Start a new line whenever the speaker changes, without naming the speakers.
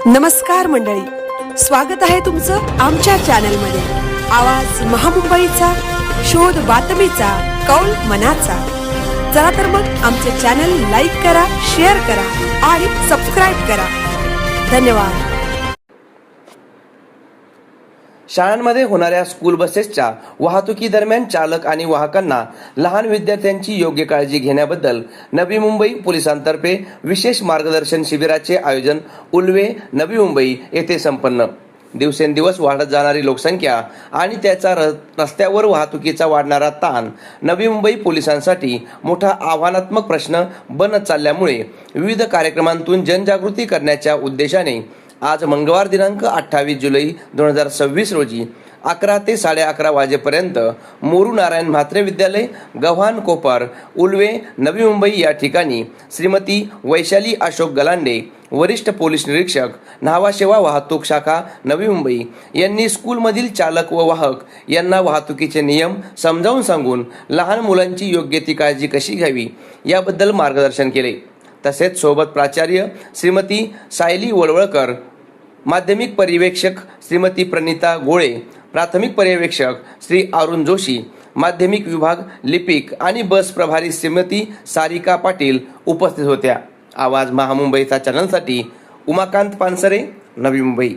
नमस्कार मंडळी, स्वागत आहे तुमचं आमच्या चॅनलमध्ये। आवाज महामुंबईचा, शोध बातमीचा, कौल मनाचा। चला तर मग आमचे चॅनल लाईक करा, शेअर करा आणि सबस्क्राइब करा। धन्यवाद।
शाळांमध्ये होणाऱ्या स्कूल बसेसच्या वाहतुकी दरम्यान चालक आणि वाहकांना लहान विद्यार्थ्यांची योग्य काळजी घेण्याबद्दल नवी मुंबई पोलिसांतर्फे विशेष मार्गदर्शन शिबिराचे आयोजन उल्वे, नवी मुंबई येथे संपन्न। दिवसेंदिवस वाढत जाणारी लोकसंख्या आणि त्याचा रस्त्यावर वाहतुकीचा वाढणारा ताण नवी मुंबई पोलिसांसाठी मोठा आव्हानात्मक प्रश्न बनत चालल्यामुळे विविध कार्यक्रमांतून जनजागृती करण्याच्या उद्देशाने आज मंगळवार दिनांक 28 जुलै 2026 रोजी 11 ते 11:30 वाजेपर्यंत मोरू नारायण म्हात्रे विद्यालय, गव्हाण कोपर, उल्वे, नवी मुंबई या ठिकाणी श्रीमती वैशाली अशोक गलांडे, वरिष्ठ पोलीस निरीक्षक, न्हावा सेवा वाहतूक शाखा नवी मुंबई यांनी स्कूलमधील चालक व वाहक यांना वाहतुकीचे नियम समजावून सांगून लहान मुलांची योग्य ती काळजी कशी घ्यावी याबद्दल मार्गदर्शन केले। तसेच सोबत प्राचार्य श्रीमती सायली वळवळकर, माध्यमिक पर्यवेक्षक श्रीमती प्रणिता गोळे, प्राथमिक पर्यवेक्षक श्री अरुण जोशी, माध्यमिक विभाग लिपिक आणि बस प्रभारी श्रीमती सारिका पाटील उपस्थित होत्या। आवाज महामुंबईचा चॅनलसाठी उमाकांत पानसरे, नवी मुंबई।